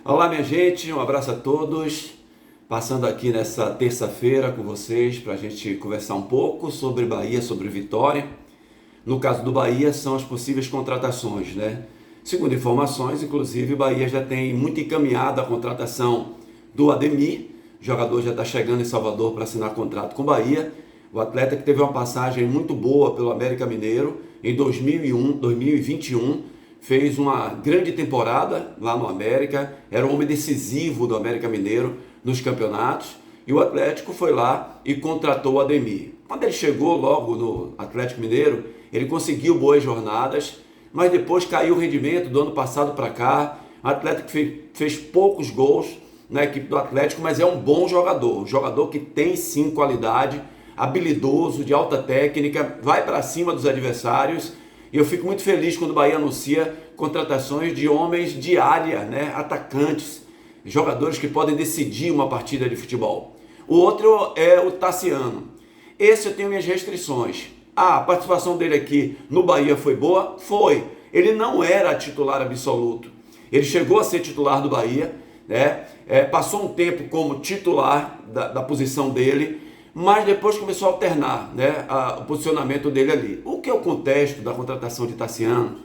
Olá, minha gente, um abraço a todos. Passando aqui nessa terça-feira com vocês para a gente conversar um pouco sobre Bahia, sobre Vitória. No caso do Bahia, são as possíveis contratações, né? Segundo informações, inclusive, o Bahia já tem muito encaminhada a contratação do Ademir. O jogador já está chegando em Salvador para assinar contrato com o Bahia. O atleta que teve uma passagem muito boa pelo América Mineiro em 2021, fez uma grande temporada lá no América, era um homem decisivo do América Mineiro nos campeonatos, e o Atlético foi lá e contratou o Ademir. Quando ele chegou logo no Atlético Mineiro, ele conseguiu boas jornadas, mas depois caiu o rendimento do ano passado para cá. O Atlético fez poucos gols na equipe do Atlético, mas é um bom jogador, um jogador que tem sim qualidade, habilidoso, de alta técnica, vai para cima dos adversários. E eu fico muito feliz quando o Bahia anuncia contratações de homens de área, né? Atacantes, jogadores que podem decidir uma partida de futebol. O outro é o Tassiano. Esse eu tenho minhas restrições. A participação dele aqui no Bahia foi boa? Foi. Ele não era titular absoluto. Ele chegou a ser titular do Bahia, né? Passou um tempo como titular da posição dele, mas depois começou a alternar, né, o posicionamento dele ali. O que eu contesto da contratação de Tassiano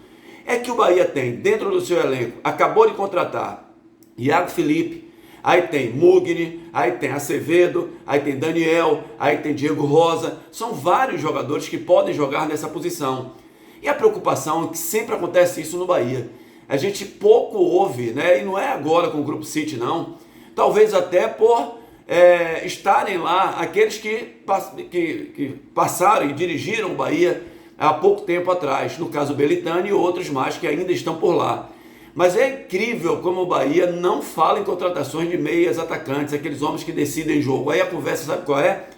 é que o Bahia tem, dentro do seu elenco, acabou de contratar Iago Felipe, aí tem Mugni, aí tem Acevedo, aí tem Daniel, aí tem Diego Rosa. São vários jogadores que podem jogar nessa posição. E a preocupação é que sempre acontece isso no Bahia. A gente pouco ouve, né, e não é agora com o Grupo City, não. Talvez até por estarem lá aqueles que passaram e dirigiram o Bahia há pouco tempo atrás, no caso Belitani e outros mais que ainda estão por lá. Mas é incrível como o Bahia não fala em contratações de meias atacantes, aqueles homens que decidem jogo. Aí a conversa, sabe qual é?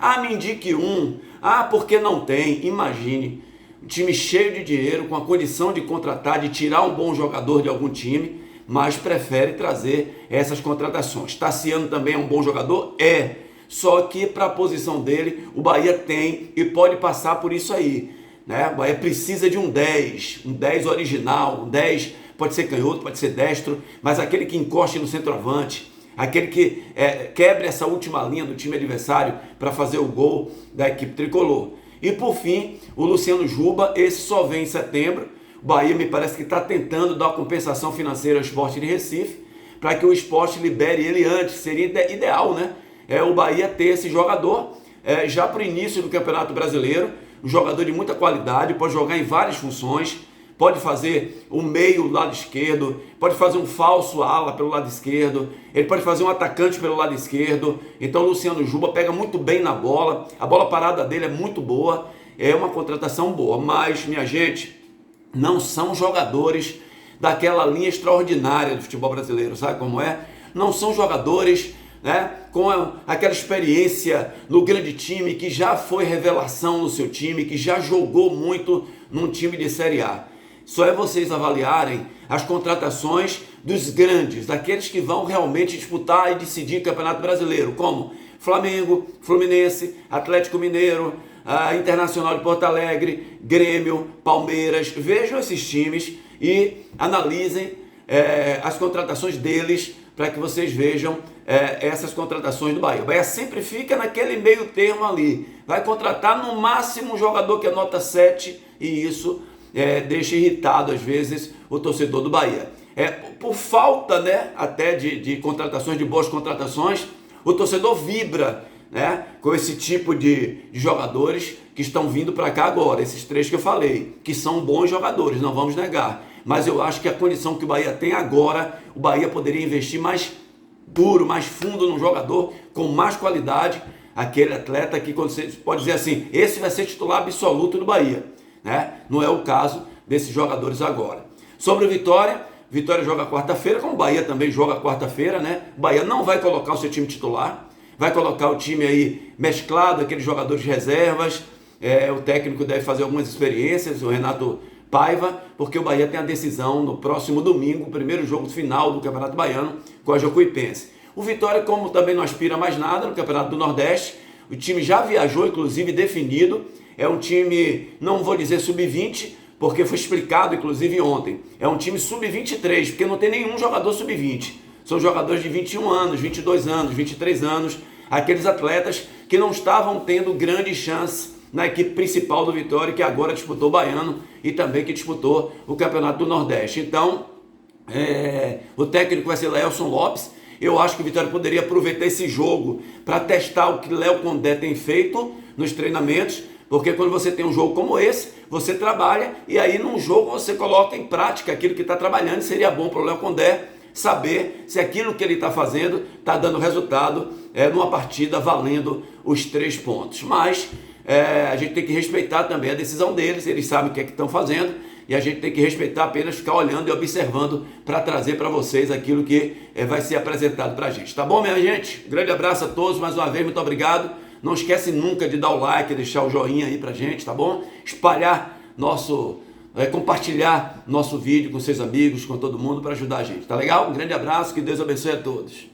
Ah, me indique um. Ah, porque não tem. Imagine, um time cheio de dinheiro, com a condição de contratar, de tirar um bom jogador de algum time, mas prefere trazer essas contratações. Tassiano também é um bom jogador? É. Só que para a posição dele, o Bahia tem e pode passar por isso aí, né? O Bahia precisa de um 10 original, um 10, pode ser canhoto, pode ser destro, mas aquele que encoste no centroavante, aquele que quebre essa última linha do time adversário para fazer o gol da equipe tricolor. E por fim, o Luciano Juba, esse só vem em setembro. O Bahia me parece que está tentando dar uma compensação financeira ao Sport de Recife, para que o Sport libere ele antes. Seria ideal, né? O Bahia ter esse jogador já para o início do Campeonato Brasileiro, um jogador de muita qualidade, pode jogar em várias funções, pode fazer um meio lado esquerdo, pode fazer um falso ala pelo lado esquerdo, ele pode fazer um atacante pelo lado esquerdo. Então o Luciano Juba pega muito bem na bola, a bola parada dele é muito boa, é uma contratação boa, mas, minha gente, não são jogadores daquela linha extraordinária do futebol brasileiro, sabe como é? Não são jogadores, né, com aquela experiência no grande time, que já foi revelação no seu time, que já jogou muito num time de Série A. Só é vocês avaliarem as contratações dos grandes, daqueles que vão realmente disputar e decidir o Campeonato Brasileiro, como Flamengo, Fluminense, Atlético Mineiro, Internacional de Porto Alegre, Grêmio, Palmeiras. Vejam esses times e analisem as contratações deles, para que vocês vejam essas contratações do Bahia. O Bahia sempre fica naquele meio termo ali, vai contratar no máximo um jogador que é nota 7, e isso deixa irritado às vezes o torcedor do Bahia. Por falta, né, até de contratações, de boas contratações, o torcedor vibra, né, com esse tipo de jogadores que estão vindo para cá agora, esses três que eu falei, que são bons jogadores, não vamos negar. Mas eu acho que a condição que o Bahia tem agora, o Bahia poderia investir mais duro, mais fundo num jogador com mais qualidade, aquele atleta que quando você pode dizer assim, esse vai ser titular absoluto do Bahia, né? Não é o caso desses jogadores agora. Sobre o Vitória joga quarta-feira, como o Bahia também joga quarta-feira, né? O Bahia não vai colocar o seu time titular, vai colocar o time aí mesclado, aqueles jogadores reservas. O técnico deve fazer algumas experiências, o Renato Paiva, porque o Bahia tem a decisão no próximo domingo, o primeiro jogo final do Campeonato Baiano com a Jacuipense. O Vitória, como também não aspira mais nada no Campeonato do Nordeste, o time já viajou, inclusive definido, é um time, não vou dizer sub-20, porque foi explicado inclusive ontem, é um time sub-23, porque não tem nenhum jogador sub-20, São jogadores de 21 anos, 22 anos, 23 anos, aqueles atletas que não estavam tendo grande chance na equipe principal do Vitória, que agora disputou o Baiano e também que disputou o Campeonato do Nordeste. Então, o técnico vai ser Laelson Lopes. Eu acho que o Vitória poderia aproveitar esse jogo para testar o que Léo Condé tem feito nos treinamentos, porque quando você tem um jogo como esse, você trabalha e aí num jogo você coloca em prática aquilo que está trabalhando. E seria bom para o Léo Condé saber se aquilo que ele está fazendo está dando resultado numa partida valendo os 3 pontos. Mas a gente tem que respeitar também a decisão deles, eles sabem o que é que estão fazendo e a gente tem que respeitar, apenas ficar olhando e observando para trazer para vocês aquilo que vai ser apresentado para a gente. Tá bom, minha gente? Grande abraço a todos, mais uma vez, muito obrigado. Não esquece nunca de dar o like, deixar o joinha aí pra gente, tá bom? Espalhar compartilhar nosso vídeo com seus amigos, com todo mundo para ajudar a gente, tá legal? Um grande abraço, que Deus abençoe a todos.